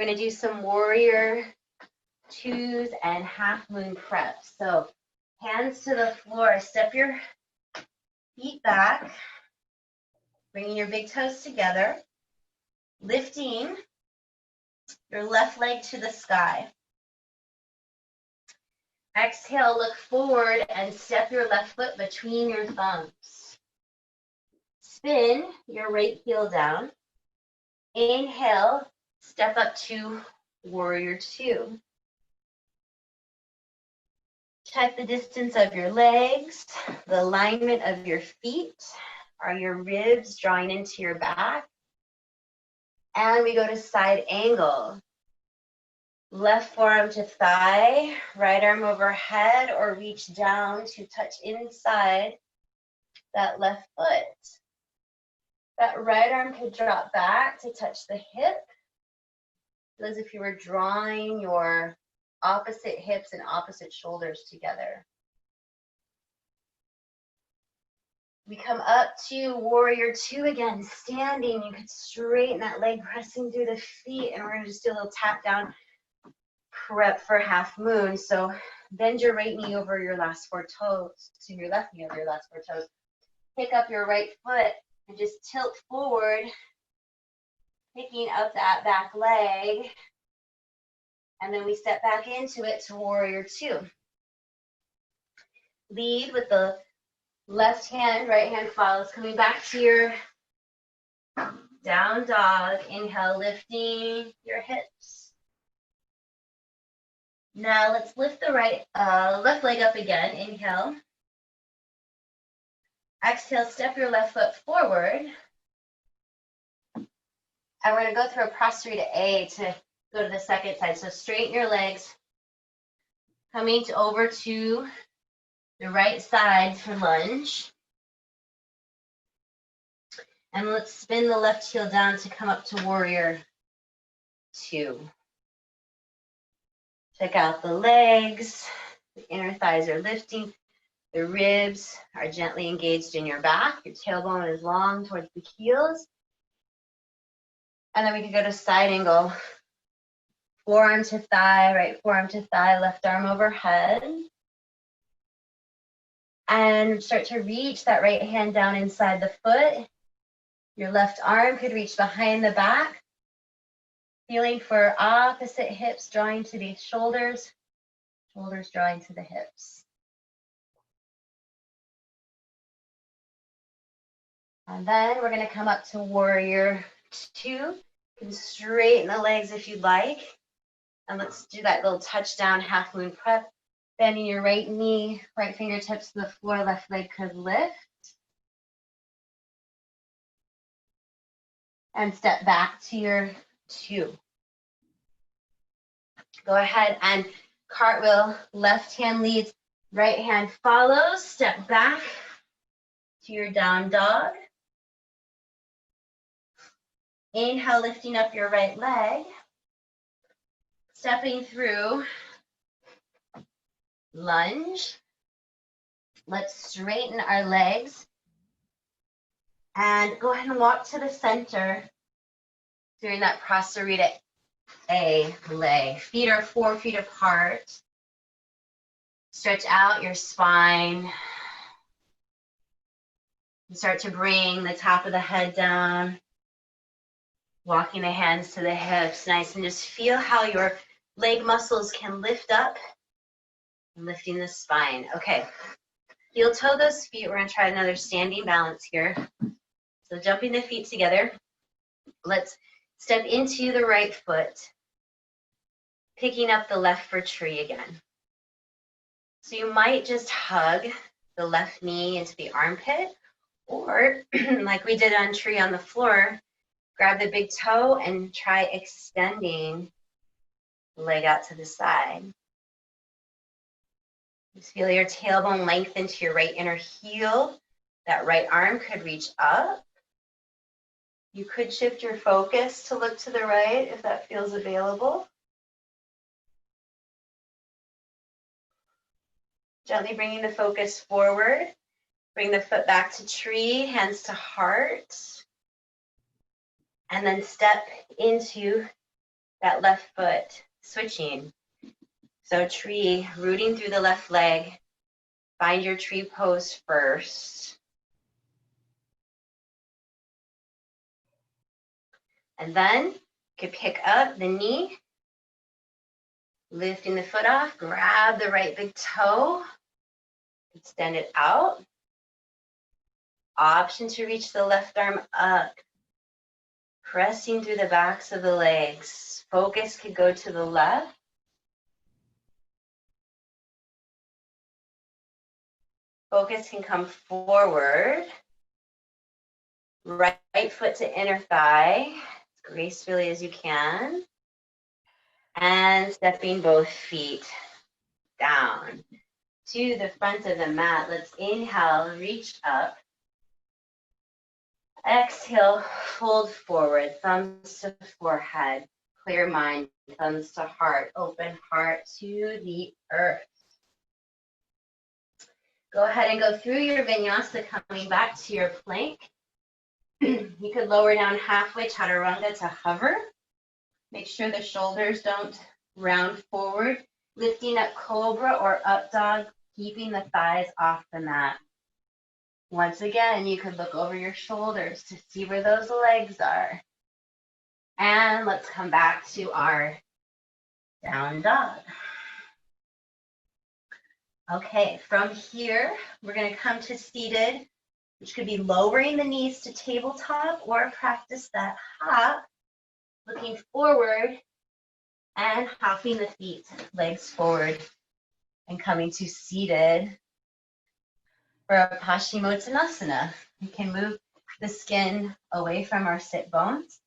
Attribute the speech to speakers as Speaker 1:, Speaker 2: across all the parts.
Speaker 1: We're going to do some warrior twos and half moon prep. So hands to the floor, step your feet back, bringing your big toes together, lifting your left leg to the sky. Exhale, look forward and step your left foot between your thumbs. Spin your right heel down. Inhale, step up to warrior two. Check the distance of your legs, the alignment of your feet. Are your ribs drawing into your back? And we go to side angle. Left forearm to thigh, right arm overhead, or reach down to touch inside that left foot. That right arm could drop back to touch the hip, as if you were drawing your opposite hips and opposite shoulders together. We come up to warrior two again, standing. You could straighten that leg, pressing through the feet, and we're gonna just do a little tap down prep for half moon. So bend your right knee over your last four toes, to your left knee over your last four toes. Pick up your right foot and just tilt forward, picking up that back leg. And then we step back into it to warrior two. Lead with the left hand, right hand follows. Coming back to your down dog. Inhale, lifting your hips. Now let's lift the left leg up again. Inhale. Exhale, step your left foot forward. And we're going to go through a prostrate A to go to the second side. So straighten your legs. Coming over to the right side for lunge. And let's spin the left heel down to come up to warrior two. Check out the legs. The inner thighs are lifting. The ribs are gently engaged in your back. Your tailbone is long towards the heels. And then we can go to side angle. Forearm to thigh, right forearm to thigh, left arm overhead. And start to reach that right hand down inside the foot. Your left arm could reach behind the back. Feeling for opposite hips drawing to the shoulders, shoulders drawing to the hips. And then we're going to come up to warrior two. You can straighten the legs if you'd like. And let's do that little touchdown half moon prep. Bending your right knee, right fingertips to the floor, left leg could lift. And step back to your two. Go ahead and cartwheel, left hand leads, right hand follows. Step back to your down dog. Inhale, lifting up your right leg. Stepping through lunge. Let's straighten our legs. And go ahead and walk to the center, doing that prostrate A lay. Feet are 4 feet apart. Stretch out your spine. And start to bring the top of the head down. Walking the hands to the hips. Nice. And just feel how your leg muscles can lift up. And lifting the spine. Okay. Heel toe those feet. We're going to try another standing balance here. So jumping the feet together. Let's step into the right foot. Picking up the left for tree again. So you might just hug the left knee into the armpit, or like we did on tree on the floor, grab the big toe and try extending the leg out to the side. Just feel your tailbone lengthen to your right inner heel. That right arm could reach up. You could shift your focus to look to the right if that feels available. Gently bringing the focus forward. Bring the foot back to tree, hands to heart. And then step into that left foot switching. So tree, rooting through the left leg. Find your tree pose first. And then you can pick up the knee, lifting the foot off, grab the right big toe, extend it out. Option to reach the left arm up, pressing through the backs of the legs. Focus could go to the left. Focus can come forward. Right foot to inner thigh, as gracefully as you can. And stepping both feet down to the front of the mat. Let's inhale, reach up. Exhale, fold forward, thumbs to forehead, clear mind, thumbs to heart, open heart to the earth. Go ahead and go through your vinyasa, coming back to your plank. You could lower down halfway, chaturanga, to hover. Make sure the shoulders don't round forward. Lifting up cobra or up dog, keeping the thighs off the mat. Once again, you could look over your shoulders to see where those legs are. And let's come back to our down dog. Okay, from here, we're going to come to seated, which could be lowering the knees to tabletop or practice that hop, looking forward and hopping the feet, legs forward, and coming to seated for a Paschimottanasana. We can move the skin away from our sit bones,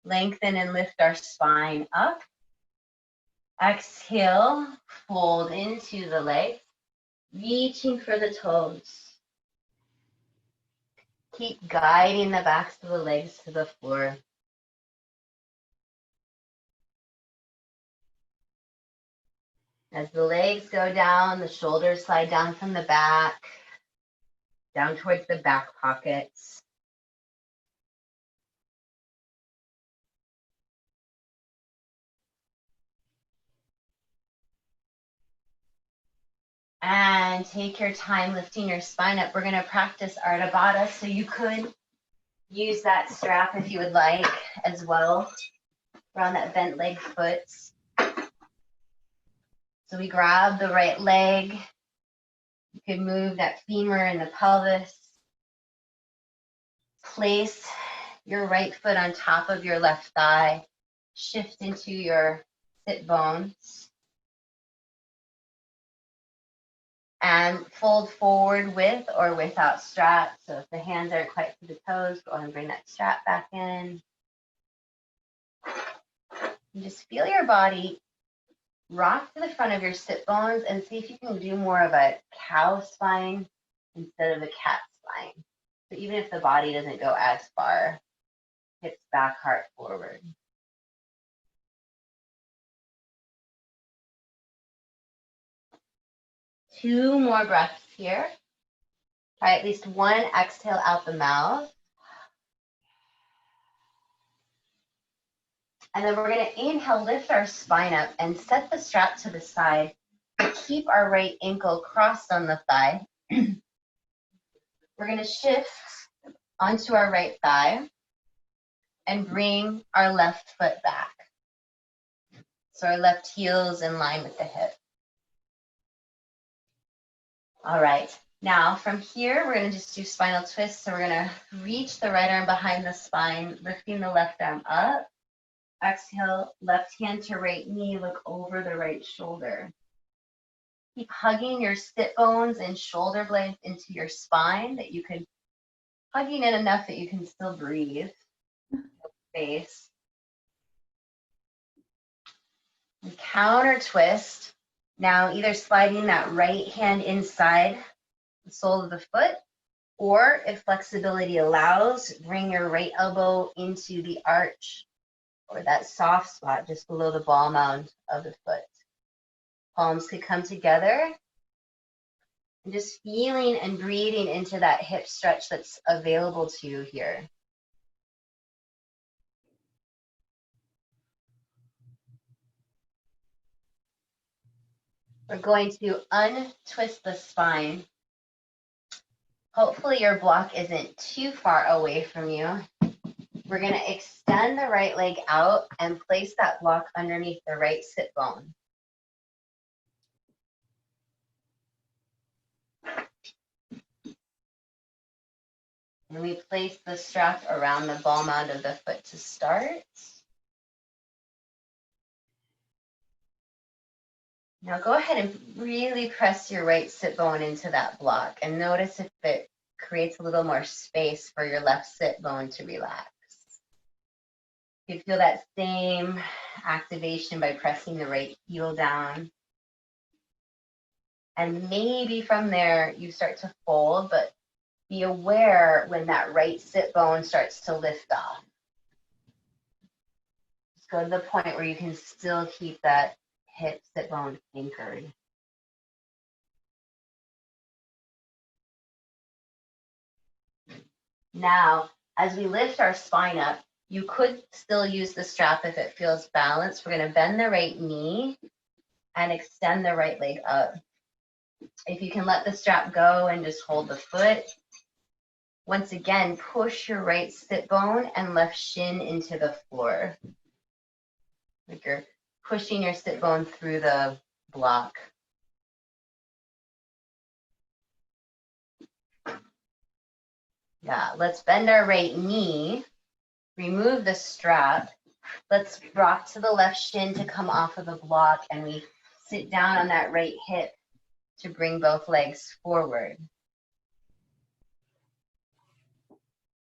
Speaker 1: lengthen and lift our spine up. Exhale, fold into the legs, reaching for the toes. Keep guiding the backs of the legs to the floor. As the legs go down, the shoulders slide down from the back, down towards the back pockets. And take your time lifting your spine up. We're going to practice Ardha Baddha, so you could use that strap if you would like as well around that bent leg foot. So we grab the right leg. You can move that femur and the pelvis. Place your right foot on top of your left thigh. Shift into your sit bones. And fold forward with or without strap. So if the hands aren't quite to the toes, go ahead and bring that strap back in. And just feel your body rock to the front of your sit bones and see if you can do more of a cow spine instead of a cat spine. So even if the body doesn't go as far, hips back, heart forward. Two more breaths here. Try at least one exhale out the mouth. And then we're going to inhale, lift our spine up and set the strap to the side. Keep our right ankle crossed on the thigh. We're going to shift onto our right thigh and bring our left foot back. So our left heel is in line with the hip. All right. Now from here, we're going to just do spinal twist. So we're going to reach the right arm behind the spine, lifting the left arm up. Exhale, left hand to right knee, look over the right shoulder. Keep hugging your sit bones and shoulder blades into your spine, that you can, hugging it enough that you can still breathe. Space. And counter twist. Now either sliding that right hand inside the sole of the foot, or if flexibility allows, bring your right elbow into the arch or that soft spot just below the ball mound of the foot. Palms could come together. And just feeling and breathing into that hip stretch that's available to you here. We're going to untwist the spine. Hopefully your block isn't too far away from you. We're going to extend the right leg out and place that block underneath the right sit bone. And we place the strap around the ball mound of the foot to start. Now go ahead and really press your right sit bone into that block and notice if it creates a little more space for your left sit bone to relax. You feel that same activation by pressing the right heel down. And maybe from there you start to fold, but be aware when that right sit bone starts to lift off. Just go to the point where you can still keep that hip sit bone anchored. Now, as we lift our spine up, you could still use the strap if it feels balanced. We're going to bend the right knee and extend the right leg up. If you can let the strap go and just hold the foot. Once again, push your right sit bone and left shin into the floor. Like you're pushing your sit bone through the block. Yeah, let's bend our right knee, remove the strap. Let's rock to the left shin to come off of the block, and we sit down on that right hip to bring both legs forward.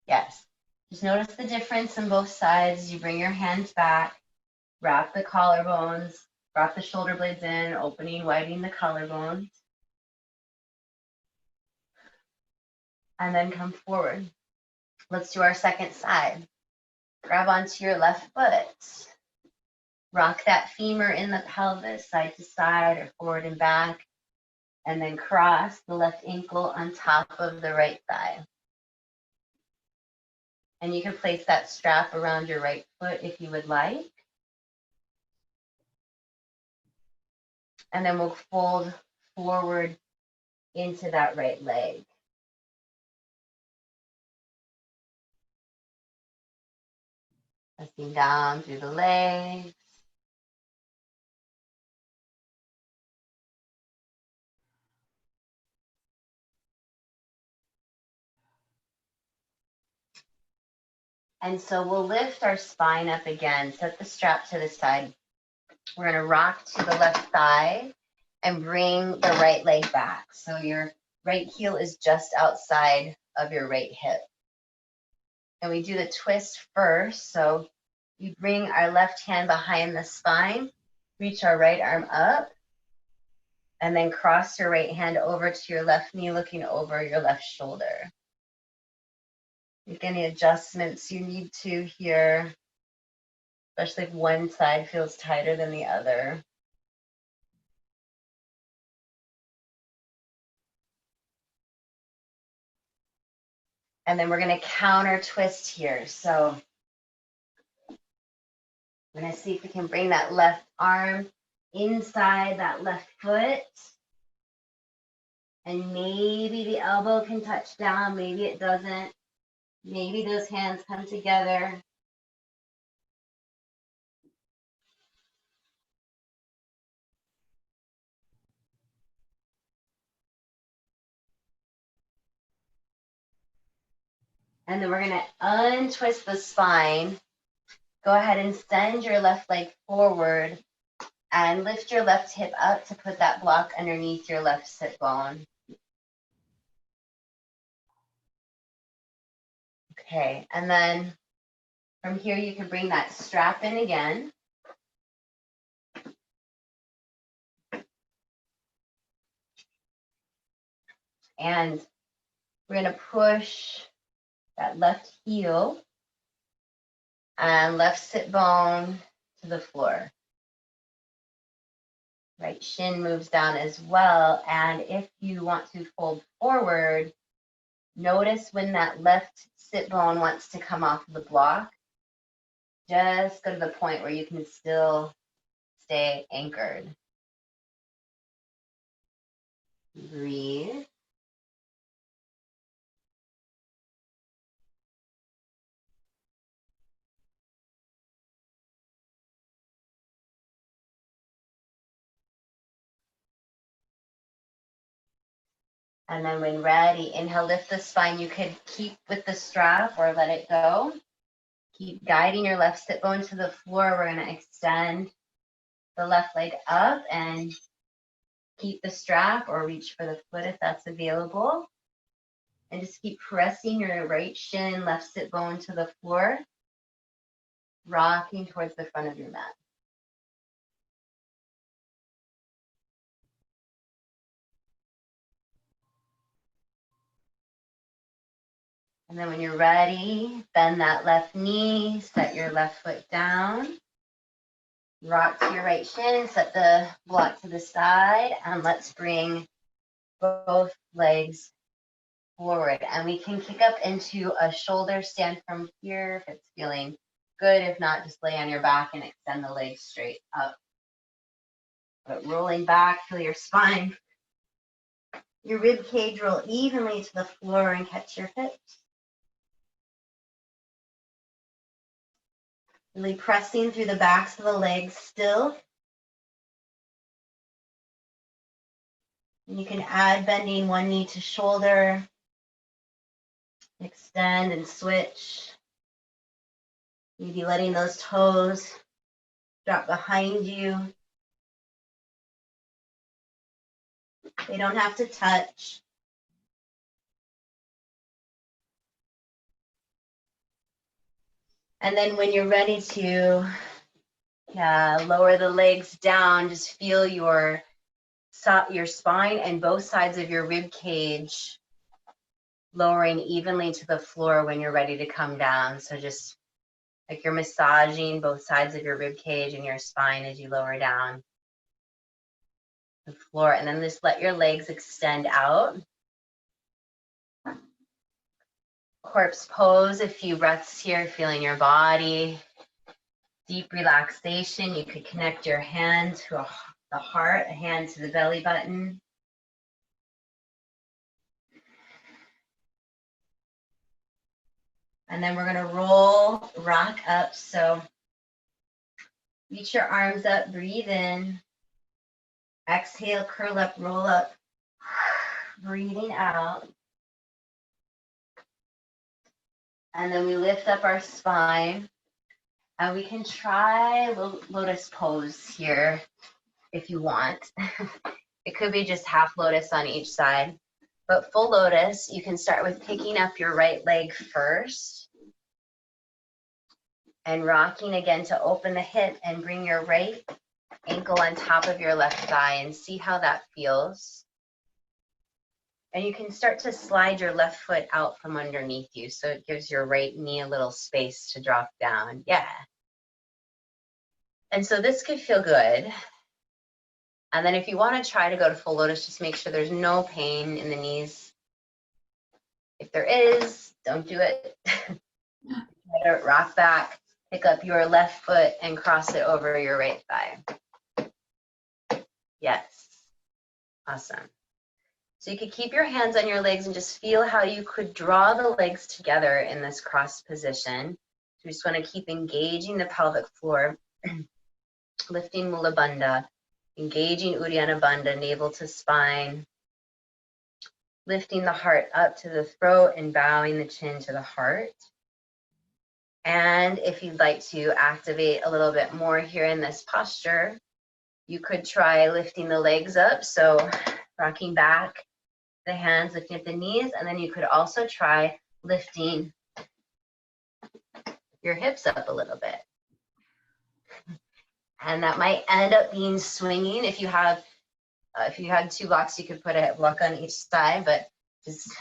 Speaker 1: Yes, just notice the difference on both sides. You bring your hands back, wrap the collarbones, wrap the shoulder blades in, opening, widening the collarbones. And then come forward. Let's do our second side. Grab onto your left foot. Rock that femur in the pelvis, side to side or forward and back. And then cross the left ankle on top of the right thigh. And you can place that strap around your right foot if you would like. And then we'll fold forward into that right leg. Pressing down through the legs. And so we'll lift our spine up again, set the strap to the side. We're going to rock to the left thigh and bring the right leg back. So your right heel is just outside of your right hip. And we do the twist first. So we bring our left hand behind the spine, reach our right arm up, and then cross your right hand over to your left knee, looking over your left shoulder. Make any adjustments you need to here, especially if one side feels tighter than the other. And then we're going to counter twist here. So we're going to see if we can bring that left arm inside that left foot. And maybe the elbow can touch down, maybe it doesn't. Maybe those hands come together. And then we're going to untwist the spine. Go ahead and send your left leg forward and lift your left hip up to put that block underneath your left sit bone. Okay, and then from here you can bring that strap in again. And we're going to push that left heel and left sit bone to the floor. Right shin moves down as well. And if you want to fold forward, notice when that left sit bone wants to come off the block. Just go to the point where you can still stay anchored. Breathe. And then when ready, inhale, lift the spine. You could keep with the strap or let it go. Keep guiding your left sit bone to the floor. We're going to extend the left leg up and keep the strap or reach for the foot if that's available. And just keep pressing your right shin, left sit bone to the floor, rocking towards the front of your mat. And then when you're ready, bend that left knee, set your left foot down, rock to your right shin, set the block to the side, and let's bring both legs forward. And we can kick up into a shoulder stand from here if it's feeling good. If not, just lay on your back and extend the legs straight up. But rolling back, feel your spine. Your rib cage roll evenly to the floor and catch your hips. Really pressing through the backs of the legs still. And you can add bending one knee to shoulder. Extend and switch. Maybe letting those toes drop behind you. They don't have to touch. And then when you're ready to lower the legs down, just feel your spine and both sides of your rib cage lowering evenly to the floor when you're ready to come down. So just like you're massaging both sides of your rib cage and your spine as you lower down the floor. And then just let your legs extend out. Corpse pose, a few breaths here, feeling your body. Deep relaxation. You could connect your hand to the heart, a hand to the belly button. And then we're going to rock up. So reach your arms up, breathe in. Exhale, curl up, roll up. Breathing out. And then we lift up our spine. And we can try lotus pose here if you want. It could be just half lotus on each side. But full lotus, you can start with picking up your right leg first. And rocking again to open the hip and bring your right ankle on top of your left thigh and see how that feels. And you can start to slide your left foot out from underneath you, so it gives your right knee a little space to drop down. Yeah. And so this could feel good. And then if you want to try to go to full lotus, just make sure there's no pain in the knees. If there is, don't do it. Rock back, pick up your left foot and cross it over your right thigh. Yes. Awesome. So you could keep your hands on your legs and just feel how you could draw the legs together in this cross position. So we just want to keep engaging the pelvic floor, lifting Mula Bandha, engaging Uddiyana Bandha, navel to spine, lifting the heart up to the throat and bowing the chin to the heart. And if you'd like to activate a little bit more here in this posture, you could try lifting the legs up. So rocking back, the hands lifting at the knees, and then you could also try lifting your hips up a little bit. And that might end up being swinging. If you had 2 blocks, you could put a block on each side, but just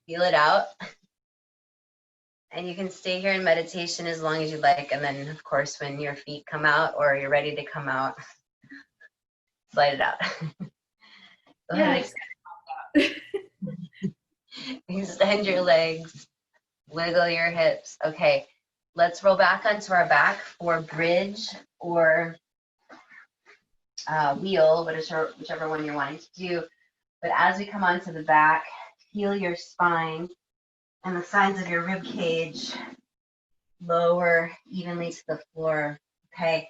Speaker 1: feel it out. And you can stay here in meditation as long as you like. And then, of course, when your feet come out or you're ready to come out, slide it out. Go ahead. Extend your legs, wiggle your hips. Okay, let's roll back onto our back for bridge or wheel, whichever one you're wanting to do. But as we come onto the back, feel your spine and the sides of your rib cage lower evenly to the floor. Okay.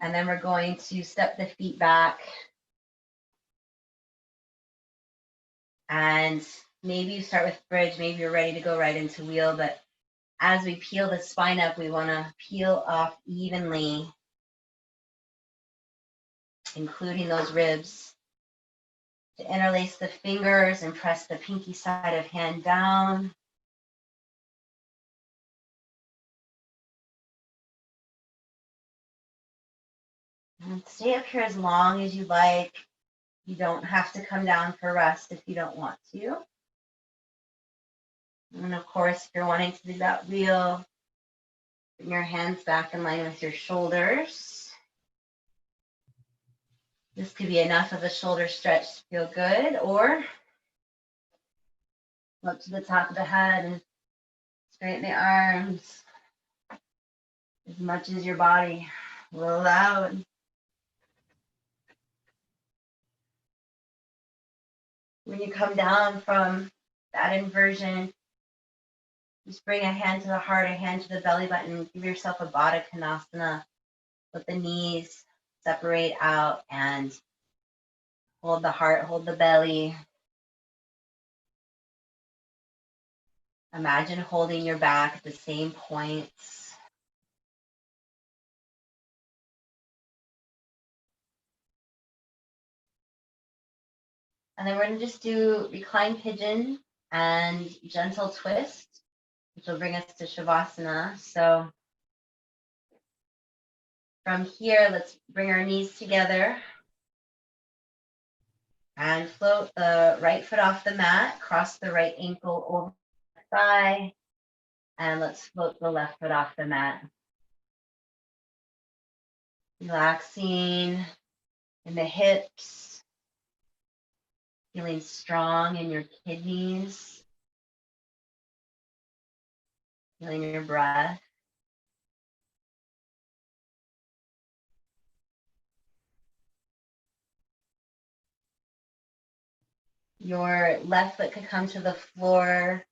Speaker 1: And then we're going to step the feet back. And maybe you start with bridge, maybe you're ready to go right into wheel, but as we peel the spine up, we want to peel off evenly, including those ribs. To interlace the fingers and press the pinky side of hand down. And stay up here as long as you like. You don't have to come down for rest if you don't want to. And of course, if you're wanting to do that wheel, bring your hands back in line with your shoulders. This could be enough of a shoulder stretch to feel good, or up to the top of the head and straighten the arms as much as your body will allow. When you come down from that inversion, just bring a hand to the heart, a hand to the belly button. Give yourself a Baddha Konasana. Let the knees separate out and hold the heart, hold the belly. Imagine holding your back at the same points. And then we're going to just do recline pigeon and gentle twist, which will bring us to Shavasana. So from here, let's bring our knees together and float the right foot off the mat, cross the right ankle over the thigh, and let's float the left foot off the mat. Relaxing in the hips, feeling strong in your kidneys, feeling your breath. Your left foot could come to the floor.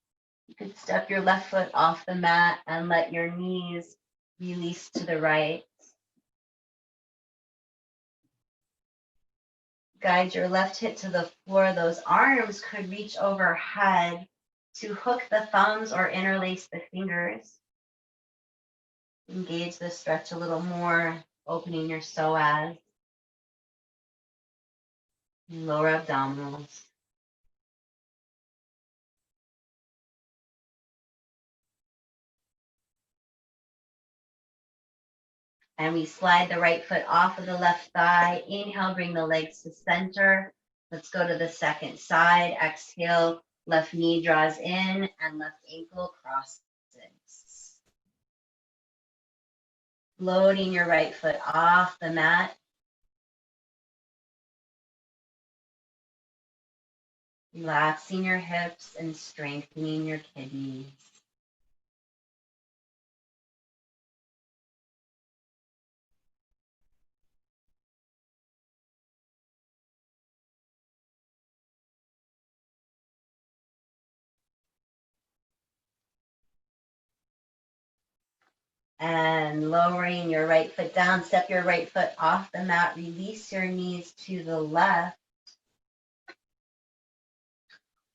Speaker 1: You could step your left foot off the mat and let your knees release to the right. Guide your left hip to the floor. Those arms could reach overhead to hook the thumbs or interlace the fingers. Engage the stretch a little more, opening your psoas, lower abdominals. And we slide the right foot off of the left thigh. Inhale, bring the legs to center. Let's go to the second side. Exhale, left knee draws in and left ankle crosses. Floating your right foot off the mat. Relaxing your hips and strengthening your kidneys. And lowering your right foot down, step your right foot off the mat, release your knees to the left.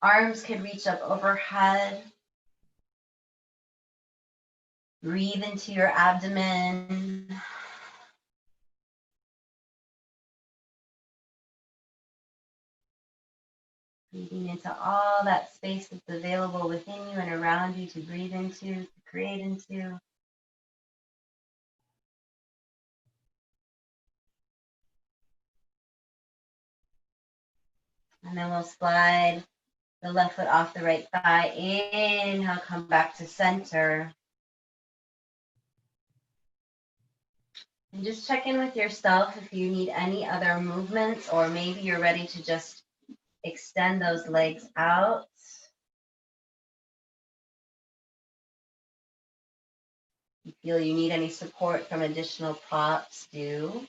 Speaker 1: Arms can reach up overhead. Breathe into your abdomen. Breathing into all that space that's available within you and around you to breathe into, to create into. And then we'll slide the left foot off the right thigh. Inhale, come back to center. And just check in with yourself if you need any other movements, or maybe you're ready to just extend those legs out. If you feel you need any support from additional props, do.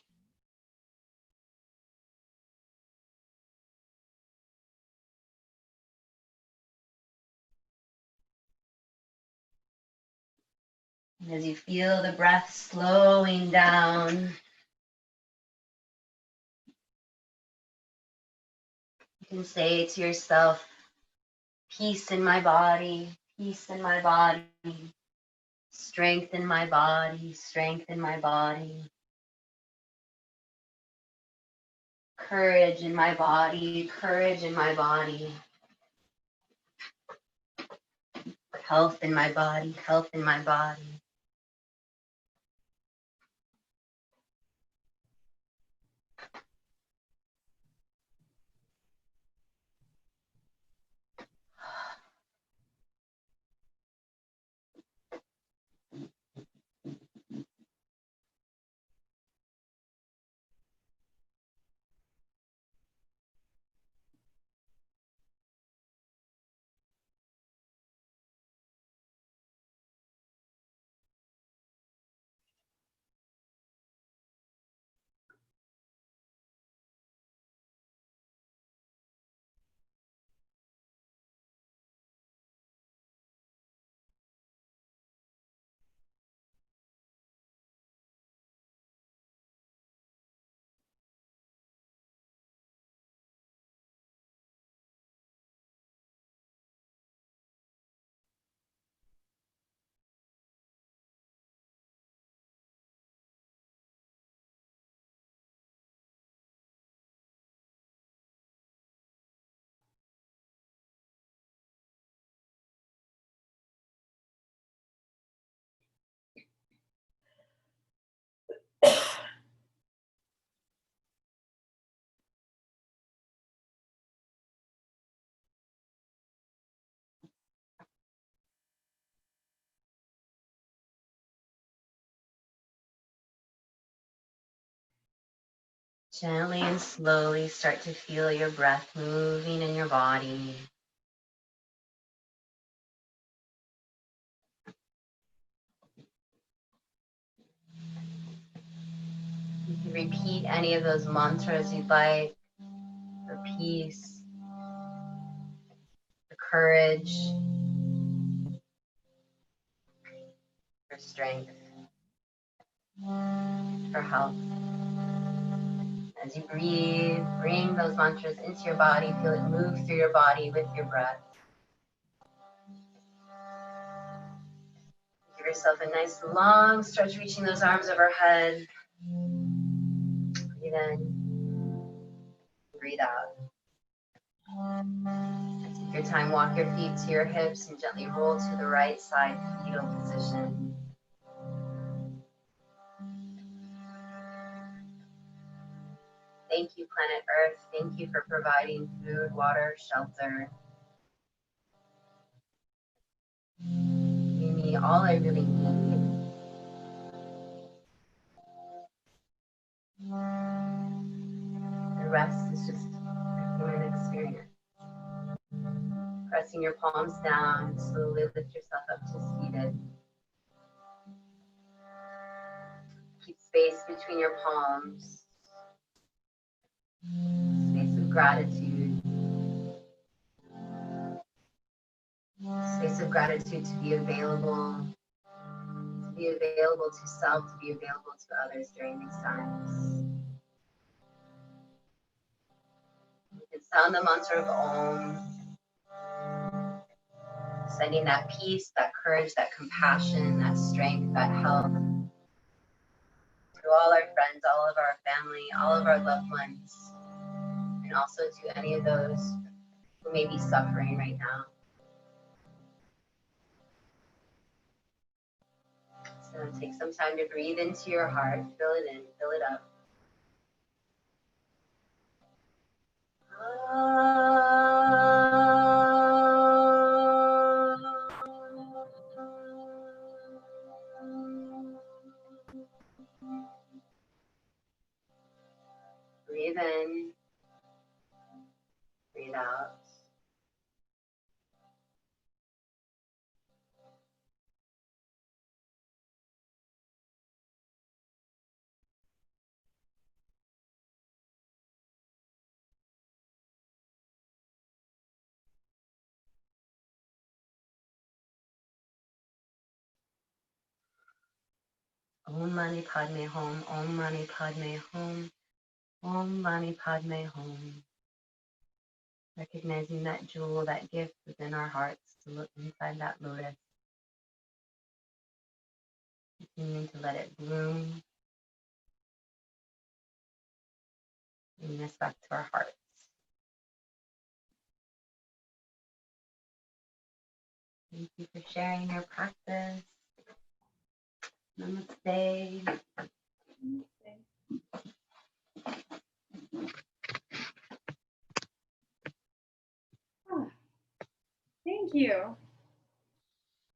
Speaker 1: And as you feel the breath slowing down, you can say to yourself, peace in my body, peace in my body, strength in my body, strength in my body, courage in my body, courage in my body, health in my body, health in my body. Gently and slowly start to feel your breath moving in your body. You can repeat any of those mantras you'd like for peace, for courage, for strength, for health. As you breathe, bring those mantras into your body, feel it move through your body with your breath. Give yourself a nice long stretch, reaching those arms overhead. Breathe in, breathe out. Take your time, walk your feet to your hips and gently roll to the right side, fetal position. Thank you, planet Earth. Thank you for providing food, water, shelter. Give me all I really need. The rest is just a human experience. Pressing your palms down, slowly lift yourself up to seated. Keep space between your palms. Space of gratitude. Space of gratitude to be available. To be available to self, to be available to others during these times. You can sound the mantra of Om, sending that peace, that courage, that compassion, that strength, that health to all our friends, all of our family, all of our loved ones, and also to any of those who may be suffering right now. So take some time to breathe into your heart, fill it in, fill it up. Breathe in, breathe out. Om Mani Padme Hum, Om Mani Padme Hum, Om Mani Padme Hum. Recognizing that jewel, that gift within our hearts to look inside that lotus. Continuing to let it bloom, bringing us back to our hearts. Thank you for sharing your practice. Namaste.
Speaker 2: Oh, thank you.